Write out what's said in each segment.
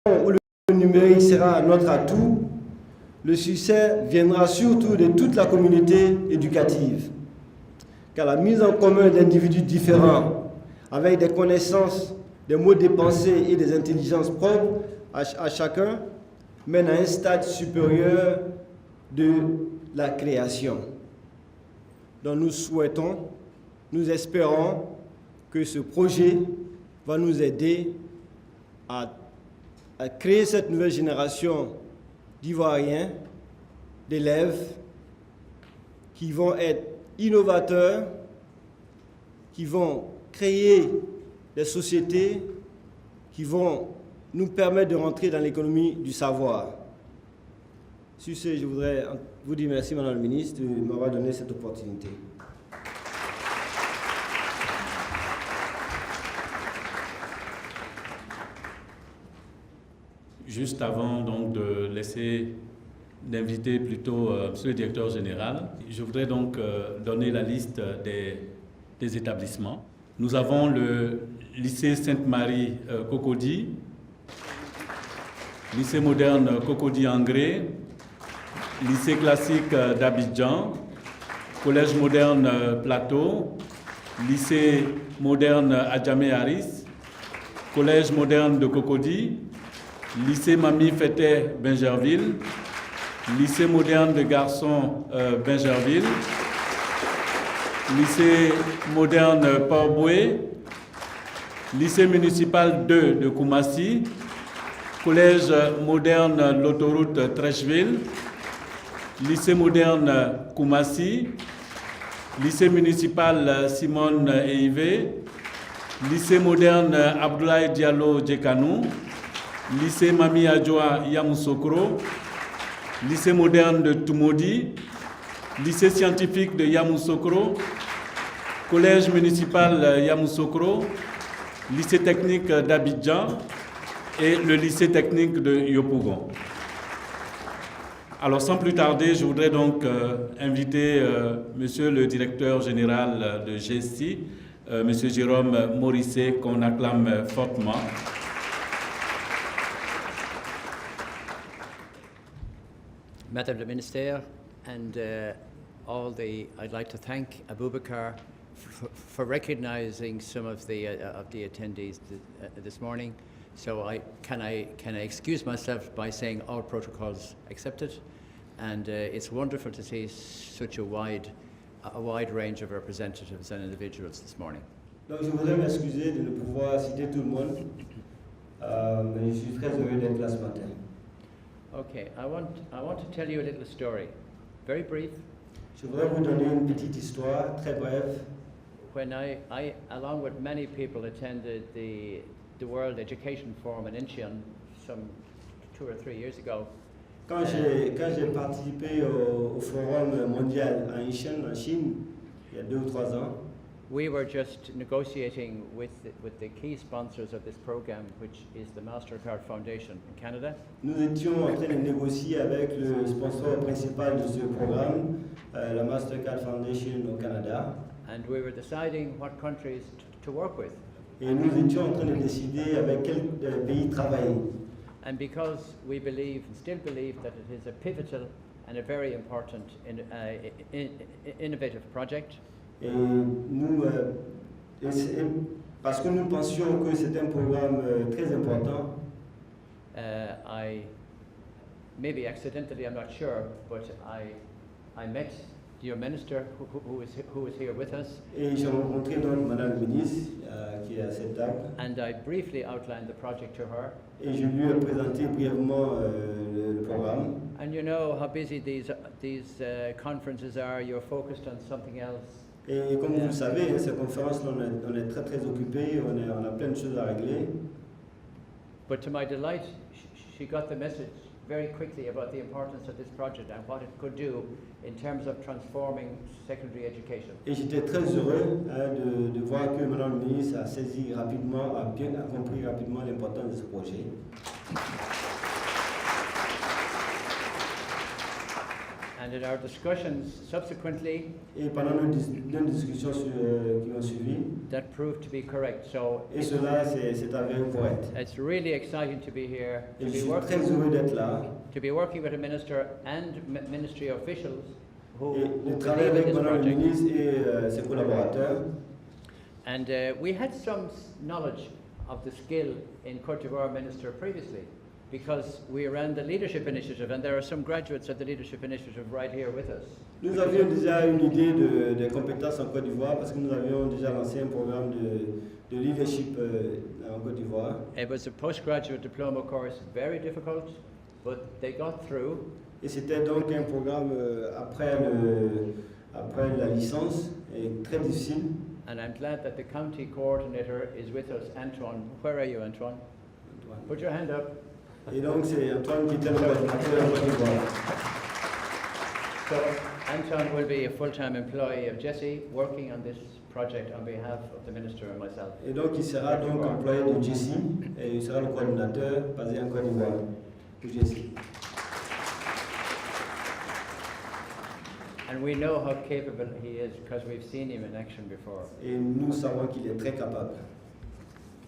où le numérique sera notre atout, le succès viendra surtout de toute la communauté éducative. Car la mise en commun d'individus différents, avec des connaissances, des modes de pensée et des intelligences propres à chacun, mène à un stade supérieur de la création. Donc nous souhaitons, nous espérons que ce projet va nous aider à créer cette nouvelle génération d'Ivoiriens, d'élèves qui vont être innovateurs, qui vont créer des sociétés qui vont nous permettre de rentrer dans l'économie du savoir. Sur ce, je voudrais vous dire merci, Madame la Ministre, de m'avoir donné cette opportunité. Juste avant donc d'inviter plutôt Monsieur le Directeur Général, je voudrais donc donner la liste des établissements. Nous avons le lycée Sainte-Marie Cocody, lycée moderne Cocody-Angré, lycée classique d'Abidjan, collège moderne Plateau, lycée moderne Adjamé-Haris, collège moderne de Cocody, lycée Mami Fété Bingerville, lycée moderne de garçons Bingerville, lycée moderne Port-Boué, lycée municipal 2 de Koumassi, collège moderne l'autoroute Trècheville, lycée moderne Koumassi, lycée municipal Simone Eivé, lycée moderne Abdoulaye Diallo Djekanou, lycée Mami Adjoa Yamoussoukro, lycée moderne de Tumodi, lycée scientifique de Yamoussoukro, collège municipal Yamoussoukro, lycée technique d'Abidjan et le lycée technique de Yopougon. Alors sans plus tarder, je voudrais donc inviter Monsieur le Directeur Général de GESCI, Monsieur Jérôme Morisset, qu'on acclame fortement. Madame la Minister, and I'd like to thank Abubakar for recognizing some of the attendees this morning. So can I excuse myself by saying all protocols accepted, and it's wonderful to see such a wide range of representatives and individuals this morning. Donc je voudrais m'excuser de ne pouvoir citer tout le monde, mais je suis très heureux d'être là ce matin. Okay, I want to tell you a little story, very brief. Je voudrais vous donner une petite histoire très brève. When I along with many people, attended the World Education Forum in Incheon some 2 or 3 years ago. Quand j'ai participé au Forum mondial à Incheon, en Chine, il y a 2 ou 3 ans, we were just negotiating with the key sponsors of this program, which is the MasterCard Foundation in Canada. Nous étions en train de négocier avec le sponsor principal de ce programme, la MasterCard Foundation au Canada. And we were deciding what countries to work with. Et nous étions en train de décider avec quel pays travailler. And because we believe and still believe that it is a pivotal and a very important innovative project. Et nous, parce que nous pensions que c'est un programme très important. Maybe accidentally, I'm not sure, but I met your minister who is here with us. Et j'ai rencontré donc Madame la Ministre qui est à cette table. And I briefly outlined the project to her. Et je lui ai présenté brièvement le programme. And you know how busy these conferences are. You're focused on something else. Et comme vous le savez, ces conférences-là, on est très très occupés, on a plein de choses à régler. But to my delight, she got the message very quickly about the importance of this project and what it could do in terms of transforming secondary education. Et j'étais très heureux de voir que Madame la Ministre a saisi rapidement, a compris rapidement l'importance de ce projet. And And in our discussions subsequently, Et pendant nos discussions qui ont suivi, that proved to be correct. So et cela c'est avéré correct. it's really exciting to be here, Et je suis très heureux d'être là to be working with a minister and ministry officials who et de believe travailler in avec this Madame le project. ministre et ses collaborateurs. And we had some knowledge of the skill in Cote d'Ivoire minister previously, because we ran the leadership initiative, and there are some graduates of the leadership initiative right here with us. Nous avions déjà une idée des compétences en Côte d'Ivoire parce que nous avions déjà lancé un programme de leadership en Côte d'Ivoire. It was a postgraduate diploma course, very difficult, but they got through. Et c'était donc un programme après la licence, et très difficile. And I'm glad that the county coordinator is with us, Antoine. Where are you, Antoine? Put your hand up. Et donc c'est Antoine qui était le coordinateur en Côte d'Ivoire. So Antoine will be a full-time employee of GESCI, working on this project on behalf of the minister and myself. Et donc il sera donc employé de GESCI et il sera le coordinateur basé en Côte d'Ivoire pour GESCI. And we know how capable he is because we've seen him in action before. Et nous savons qu'il est très capable.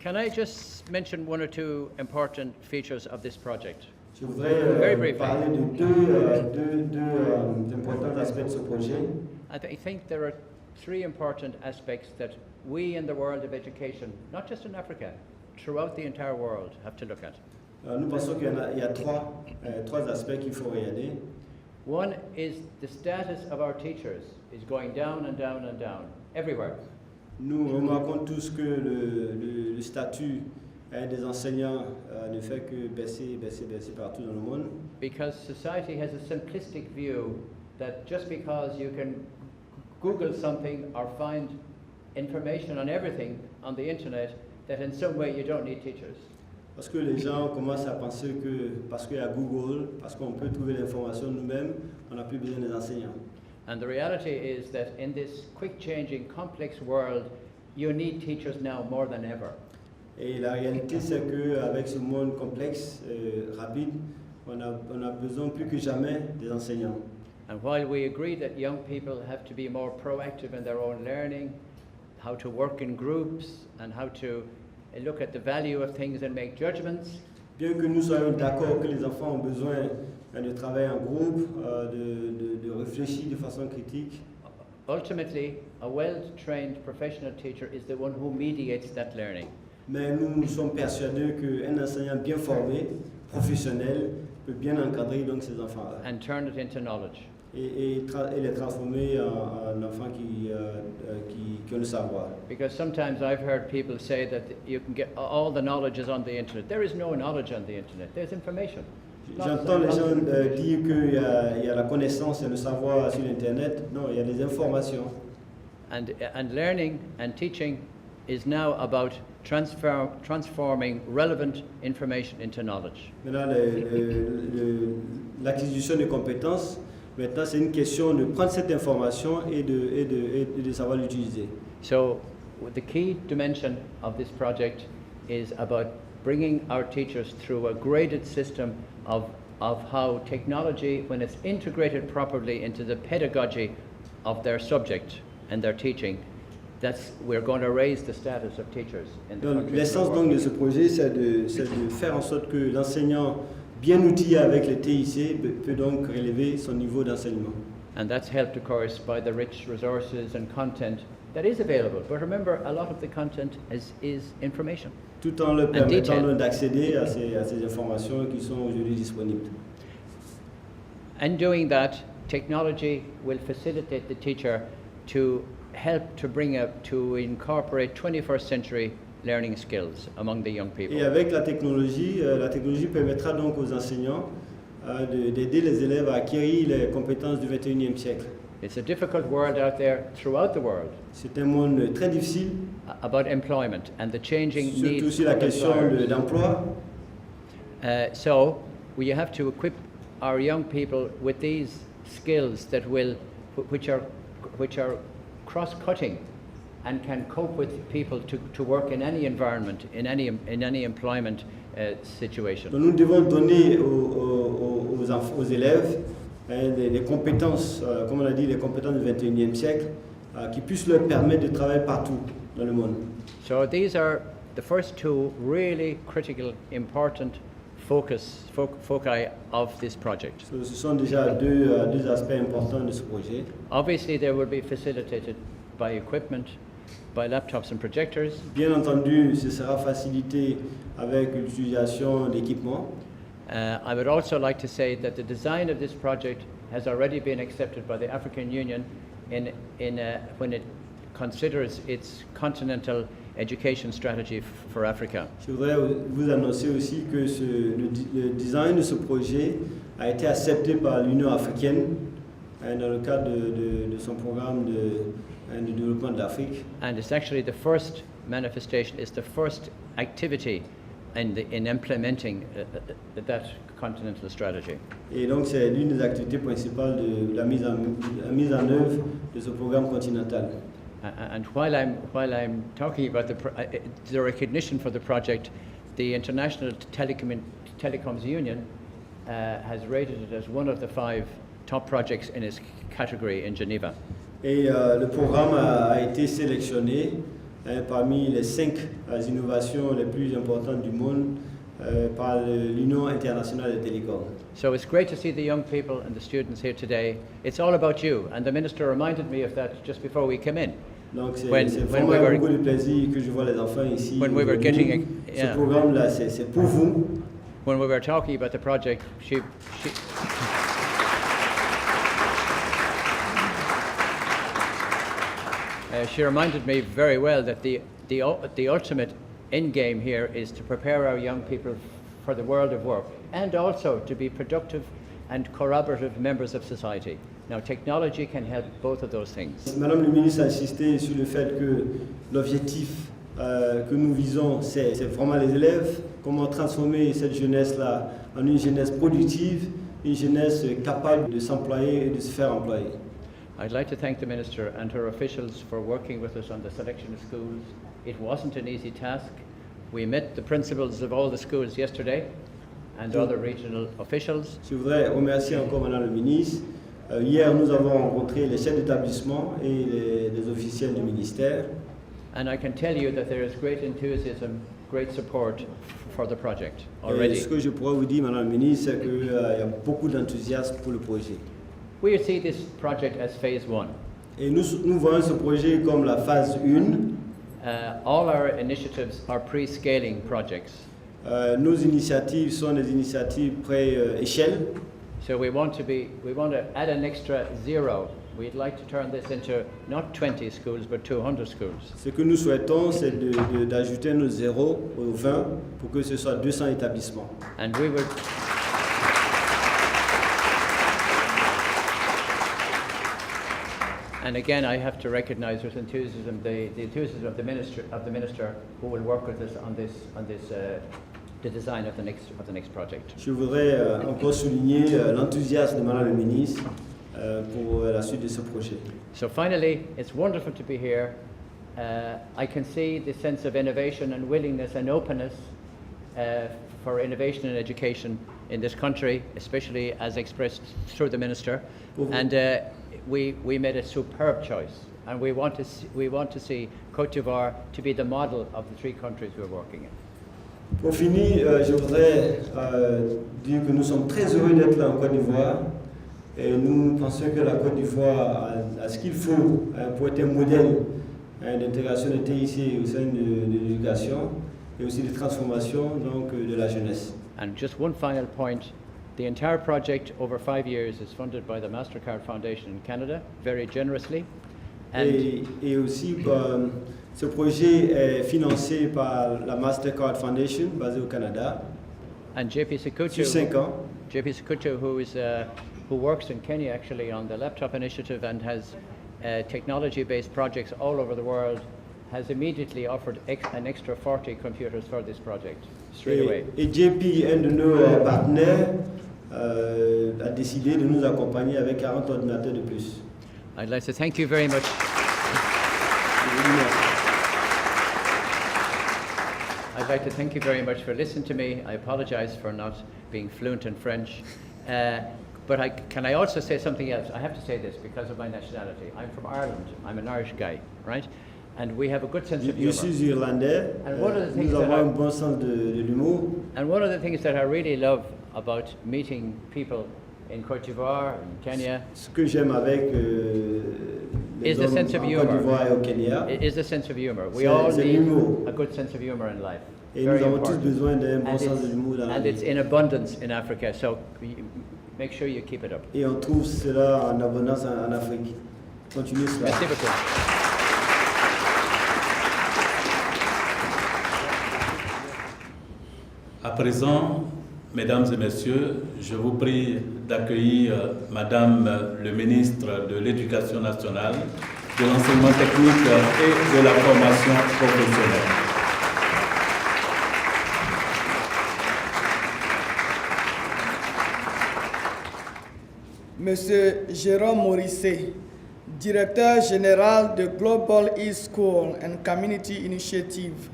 Can I just mention one or two important features of this project? Je voudrais Very briefly. parler de deux importants aspects de ce projet. I think there are three important aspects that we in the world of education, not just in Africa, throughout the entire world, have to look at. Nous pensons qu'il y a trois aspects qu'il faut regarder. One is the status of our teachers is going down and down and down, everywhere. Nous remarquons tous que le statut des enseignants ne fait que baisser partout dans le monde. Because society has a simplistic view that just because you can Google something or find information on everything on the internet, that in some way you don't need teachers. Parce que les gens commencent à penser que parce qu'il y a Google, parce qu'on peut trouver l'information nous-mêmes, on n'a plus besoin des enseignants. And the reality is that in this quick changing, complex world, you need teachers now more than ever. Et la réalité, c'est qu'avec ce monde complexe, rapide, on a besoin plus que jamais des enseignants. And while we agree that young people have to be more proactive in their own learning, how to work in groups and how to look at the value of things and make judgments, Bien que nous soyons d'accord que les enfants ont besoin de travailler en groupe, de réfléchir de façon critique, ultimately a well-trained professional teacher is the one who mediates that learning. mais nous sommes persuadés qu'un enseignant bien formé, professionnel, peut bien encadrer donc ces enfants-là And turn it into knowledge. et les transformer en enfants qui ont le savoir. Because sometimes I've heard people say that you can get all the knowledge is on the internet. There is no knowledge on the internet. There's information. J'entends les gens dire qu'il y a la connaissance et le savoir sur Internet. Non, il y a des informations. And learning and teaching is now about transforming relevant information into knowledge. Maintenant, l'acquisition de compétences, maintenant, c'est une question de prendre cette information et de savoir l'utiliser. So the key dimension of this project is about bringing our teachers through a graded system of how technology, when it's integrated properly into the pedagogy of their subject and their teaching, we're going to raise the status of teachers in the country. L'essence donc de ce projet, c'est de faire en sorte que l'enseignant bien outillé avec les TIC peut donc relever son niveau d'enseignement. And that's helped, of course, by the rich resources and content that is available. But remember, a lot of the content is information. Tout en leur permettant d'accéder à ces informations qui sont aujourd'hui disponibles. And doing that, technology will facilitate the teacher to help to incorporate 21st century learning skills among the young people. Et avec la technologie permettra donc aux enseignants d'aider les élèves à acquérir les compétences du 21e siècle. It's a difficult world out there throughout the world. C'est un monde très difficile. About employment and the changing Surtout needs sur la question d'emploi. So we have to equip our young people with these skills which are cross-cutting and can cope with people to work in any environment, in any employment situation. Donc nous devons donner aux élèves les compétences, comme on a dit, les compétences du 21e siècle, qui puissent leur permettre de travailler partout dans le monde. So these are the first two really critical, important foci of this project. Ce sont déjà deux aspects importants de ce projet. Obviously, they will be facilitated by equipment, by laptops and projectors. Bien entendu, ce sera facilité avec l'utilisation d'équipements. I would also like to say that the design of this project has already been accepted by the African Union when it considers its continental education strategy for Africa. Je voudrais vous annoncer aussi que le design de ce projet a été accepté par l'Union africaine dans le cadre de son programme de développement de l'Afrique. And it's actually the first manifestation, it's the first activity in implementing that continental strategy. Et donc c'est l'une des activités principales de la mise en œuvre de ce programme continental. And while I'm talking about the recognition for the project, the International Telecoms Union has rated it as one of the 5 top projects in its category in Geneva. Et le programme a été sélectionné parmi les 5 innovations les plus importantes du monde par l'Union internationale des télécoms. So it's great to see the young people and the students here today. It's all about you, and the minister reminded me of that just before we came in. Donc c'est vraiment beaucoup de plaisir que je vois les enfants ici. When we were getting ce programme-là, c'est pour vous. When we were talking about the project, she reminded me very well that the ultimate end game here is to prepare our young people for the world of work and also to be productive and collaborative members of society. Now, technology can help both of those things. Madame le ministre a insisté sur le fait que l'objectif que nous visons, c'est vraiment les élèves, comment transformer cette jeunesse-là en une jeunesse productive, une jeunesse capable de s'employer et de se faire employer. I'd like to thank the Minister and her officials for working with us on the selection of schools. It wasn't an easy task. We met the principals of all the schools yesterday and other regional officials. Je voudrais remercier encore Madame le ministre. Hier, nous avons rencontré les chefs d'établissement et les officiels du ministère. And I can tell you that there is great enthusiasm, great support for the project already. Et ce que je pourrais vous dire, Madame le ministre, c'est qu'il y a beaucoup d'enthousiasme pour le projet. We see this project as phase 1. Et nous voyons ce projet comme la phase 1. All our initiatives are pre-scaling projects. Nos initiatives sont des initiatives pré-échelle. So we want to add an extra 0. We'd like to turn this into not 20 schools but 200 schools. Ce que nous souhaitons, c'est d'ajouter nos 0 aux 20 pour que ce soit 200 établissements. And we would. And again, I have to recognise with enthusiasm the enthusiasm of the minister who will work with us on the design of the next project. Je voudrais encore souligner l'enthousiasme de Madame le ministre pour la suite de ce projet. So finally, it's wonderful to be here. I can see the sense of innovation and willingness and openness for innovation and education in this country, especially as expressed through the minister. And we made a superb choice, and we want to see Cote d'Ivoire to be the model of the 3 countries we're working in. Pour finir, je voudrais dire que nous sommes très heureux d'être là en Côte d'Ivoire et nous pensons que la Côte d'Ivoire a ce qu'il faut pour être un modèle d'intégration de TIC au sein de l'éducation et aussi de transformation donc, de la jeunesse. And just one final point. The entire project over 5 years is funded by the MasterCard Foundation in Canada, very generously. Et aussi, ce projet est financé par la MasterCard Foundation, basée au Canada. And JP Sekutu, sur 5 ans. JP Sekutu, who works in Kenya actually on the laptop initiative and has technology-based projects all over the world, has immediately offered an extra 40 computers for this project, straight away. Et JP, un de nos partenaires, a décidé de nous accompagner avec 40 ordinateurs de plus. I'd like to thank you very much. I'd like to thank you very much for listening to me. I apologize for not being fluent in French. But can I also say something else? I have to say this because of my nationality. I'm from Ireland. I'm an Irish guy, right? And we have a good sense of humor. Je suis irlandais. Nous avons un bon sens de l'humour. And one of the things that I really love about meeting people in Cote d'Ivoire, in Kenya, Ce que j'aime avec les hommes en Côte d'Ivoire et au Kenya, is the sense of humor. We all need a good sense of humor in life. Et nous avons tous besoin d'un bon sens de l'humour dans la vie. And it's in abundance in Africa, so make sure you keep it up. Et on trouve cela en abondance en Afrique. Continuez cela. Merci beaucoup. À présent, mesdames et messieurs, je vous prie d'accueillir Madame le ministre de l'Éducation nationale, de l'enseignement technique et de la formation professionnelle. Monsieur Jérôme Morisset, directeur général de Global E-School and Community Initiative,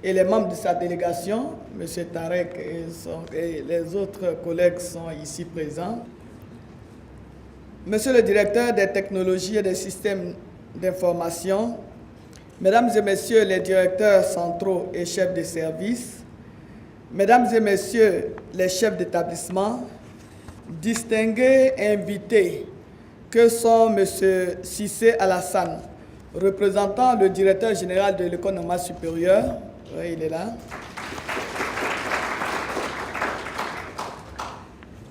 et les membres de sa délégation, M. Tarek et les autres collègues sont ici présents. Monsieur le directeur des technologies et des systèmes d'information, Mesdames et Messieurs les directeurs centraux et chefs de service, Mesdames et Messieurs les chefs d'établissement, distingués invités que sont M. Cissé Alassane, représentant le directeur général de l'École normale supérieure. Oui, il est là.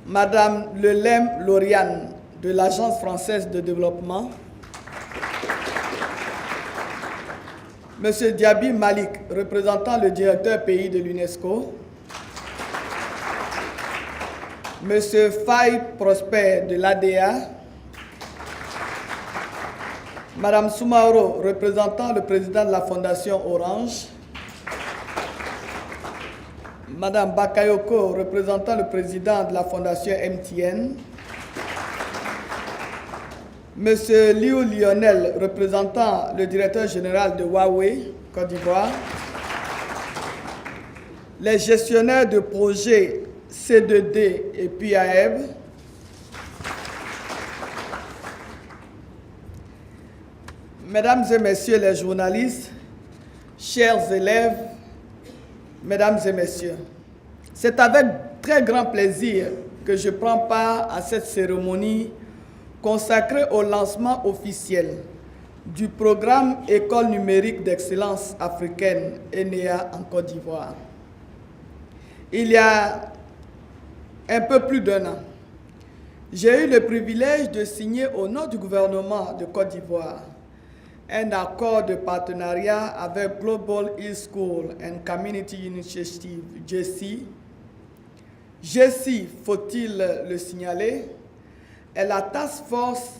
Madame Lelem Lauriane de l'Agence française de développement. Monsieur Diaby Malik, représentant le directeur pays de l'UNESCO. Monsieur Faye Prosper de l'ADA. Madame Soumaoro, représentant le président de la Fondation Orange. Madame Bakayoko, représentant le président de la Fondation MTN. Monsieur Liu Lionel, représentant le directeur général de Huawei, Côte d'Ivoire. Les gestionnaires de projets C2D et PIAEB. Mesdames et Messieurs les journalistes, chers élèves, Mesdames et Messieurs, c'est avec très grand plaisir que je prends part à cette cérémonie consacrée au lancement officiel du programme École numérique d'excellence africaine ENEA en Côte d'Ivoire. Il y a un peu plus d'un an, j'ai eu le privilège de signer au nom du gouvernement de Côte d'Ivoire un accord de partenariat avec Global E-School and Community Initiative, GESCI. GESCI, faut-il le signaler, est la task force